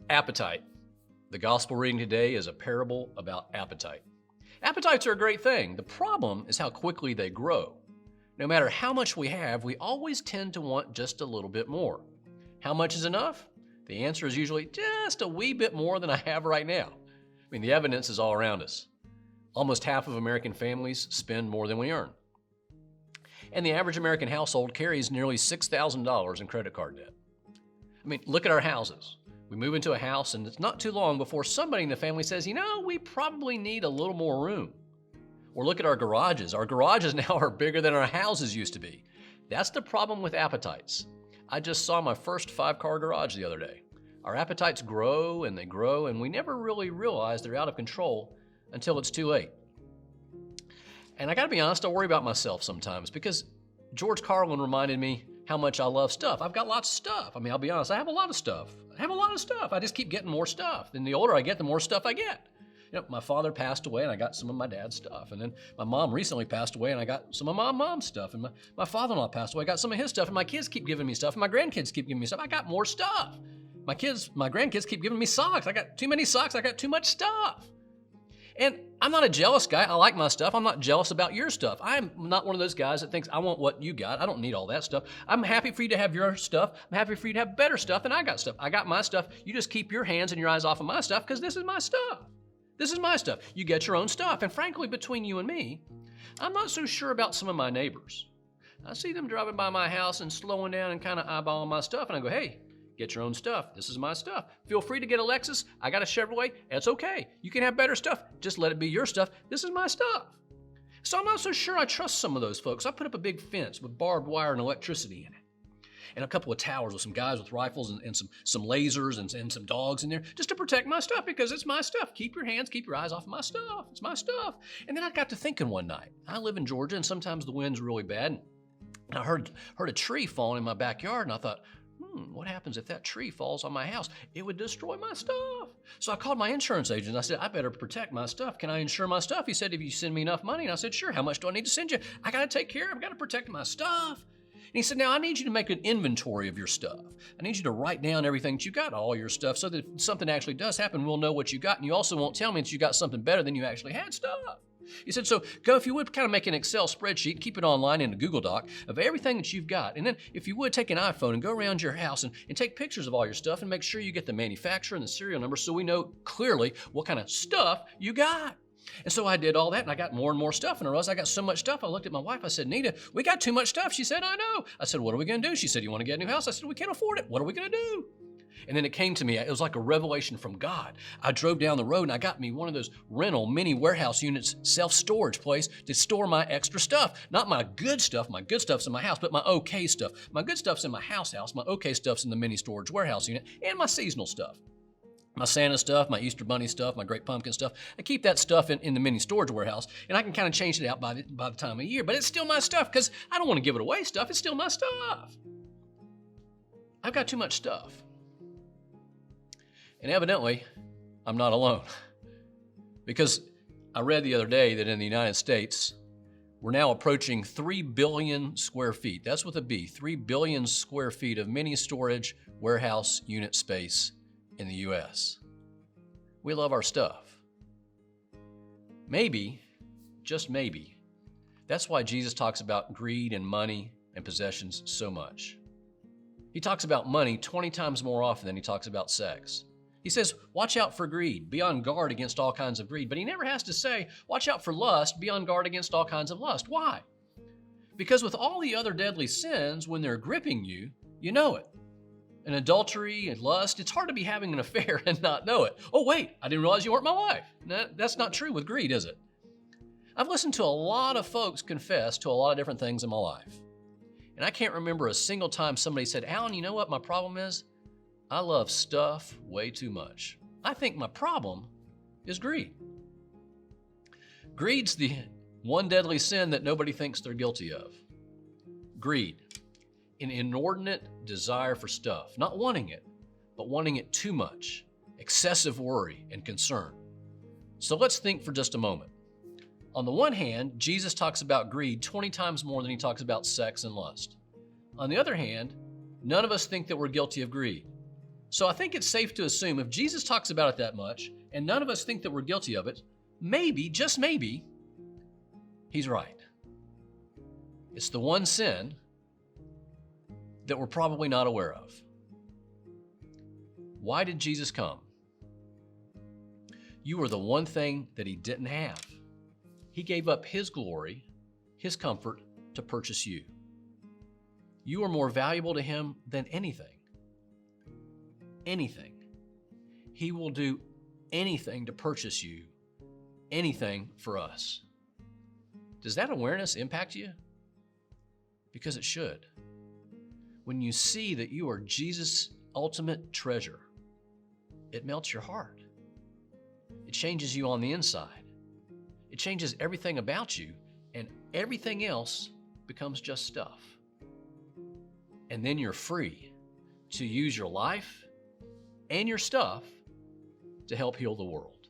Appetite. The gospel reading today is a parable about appetite. Appetites are a great thing. The problem is how quickly they grow. No matter how much we have, we always tend to want just a little bit more. How much is enough? The answer is usually just a wee bit more than I have right now. The evidence is all around us. Almost half of American families spend more than we earn. And the average American household carries nearly $6,000 in credit card debt. Look at our houses. We move into a house and it's not too long before somebody in the family says, we probably need a little more room. Or look at our garages. Our garages now are bigger than our houses used to be. That's the problem with appetites. I just saw my first 5-car garage the other day. Our appetites grow, and we never really realize they're out of control until it's too late. And I gotta be honest, I worry about myself sometimes because George Carlin reminded me how much I love stuff. I've got lots of stuff. I'll be honest, I have a lot of stuff. I just keep getting more stuff. And the older I get, the more stuff I get. My father passed away and I got some of my dad's stuff. And then my mom recently passed away and I got some of my mom's stuff. And my father-in-law passed away, I got some of his stuff. And my kids keep giving me stuff. And my grandkids keep giving me stuff. I got more stuff. My grandkids keep giving me socks. I got too many socks. I got too much stuff. And I'm not a jealous guy. I like my stuff. I'm not jealous about your stuff. I'm not one of those guys that thinks I want what you got. I don't need all that stuff. I'm happy for you to have your stuff. I'm happy for you to have better stuff than I got stuff. I got my stuff. You just keep your hands and your eyes off of my stuff because this is my stuff. This is my stuff. You get your own stuff. And frankly, between you and me, I'm not so sure about some of my neighbors. I see them driving by my house and slowing down and kind of eyeballing my stuff. And I go, hey, get your own stuff. This is my stuff. Feel free to get a Lexus. I got a Chevrolet. It's okay. You can have better stuff. Just let it be your stuff. This is my stuff. So I'm not so sure I trust some of those folks. I put up a big fence with barbed wire and electricity in it. And a couple of towers with some guys with rifles and some lasers and some dogs in there just to protect my stuff because it's my stuff. Keep your eyes off of my stuff. It's my stuff. And then I got to thinking one night. I live in Georgia and sometimes the wind's really bad. And I heard a tree falling in my backyard and I thought, what happens if that tree falls on my house? It would destroy my stuff. So I called my insurance agent and I said, I better protect my stuff. Can I insure my stuff? He said, if you send me enough money. And I said, sure. How much do I need to send you? I got to take care of it. I've got to protect my stuff. And he said, now I need you to make an inventory of your stuff. I need you to write down everything that you got, all your stuff, so that if something actually does happen, we'll know what you got. And you also won't tell me that you got something better than you actually had stuff. He said, so go, if you would, kind of make an Excel spreadsheet, keep it online in a Google Doc of everything that you've got. And then if you would, take an iPhone and go around your house and take pictures of all your stuff and make sure you get the manufacturer and the serial number so we know clearly what kind of stuff you got. And so I did all that and I got more and more stuff. And I realized I got so much stuff. I looked at my wife. I said, Nita, we got too much stuff. She said, I know. I said, what are we going to do? She said, you want to get a new house? I said, we can't afford it. What are we going to do? And then it came to me. It was like a revelation from God. I drove down the road and I got me one of those rental mini warehouse units, self-storage place to store my extra stuff. Not my good stuff. My good stuff's in my house, but my okay stuff. My good stuff's in my house. My okay stuff's in the mini storage warehouse unit and my seasonal stuff. My Santa stuff, my Easter Bunny stuff, my Great Pumpkin stuff. I keep that stuff in the mini storage warehouse, and I can kind of change it out by the time of year. But it's still my stuff because I don't want to give it away stuff. It's still my stuff. I've got too much stuff. And evidently, I'm not alone. Because I read the other day that in the United States, we're now approaching 3 billion square feet. That's with a B, 3 billion square feet of mini storage warehouse unit space in the U.S. We love our stuff. Maybe, just maybe, that's why Jesus talks about greed and money and possessions so much. He talks about money 20 times more often than he talks about sex. He says, watch out for greed, be on guard against all kinds of greed. But he never has to say, watch out for lust, be on guard against all kinds of lust. Why? Because with all the other deadly sins, when they're gripping you, you know it. And adultery and lust, it's hard to be having an affair and not know it. Oh, wait, I didn't realize you weren't my wife. No, that's not true with greed, is it? I've listened to a lot of folks confess to a lot of different things in my life. And I can't remember a single time somebody said, Alan, you know what my problem is? I love stuff way too much. I think my problem is greed. Greed's the one deadly sin that nobody thinks they're guilty of. Greed. An inordinate desire for stuff, not wanting it, but wanting it too much, excessive worry and concern. So let's think for just a moment. On the one hand, Jesus talks about greed 20 times more than he talks about sex and lust. On the other hand, none of us think that we're guilty of greed. So I think it's safe to assume if Jesus talks about it that much and none of us think that we're guilty of it, maybe, just maybe, he's right. It's the one sin that we're probably not aware of. Why did Jesus come? You are the one thing that he didn't have. He gave up his glory, his comfort to purchase you. You are more valuable to him than anything. Anything. He will do anything to purchase you, anything for us. Does that awareness impact you? Because it should. When you see that you are Jesus' ultimate treasure, it melts your heart. It changes you on the inside. It changes everything about you, and everything else becomes just stuff. And then you're free to use your life and your stuff to help heal the world.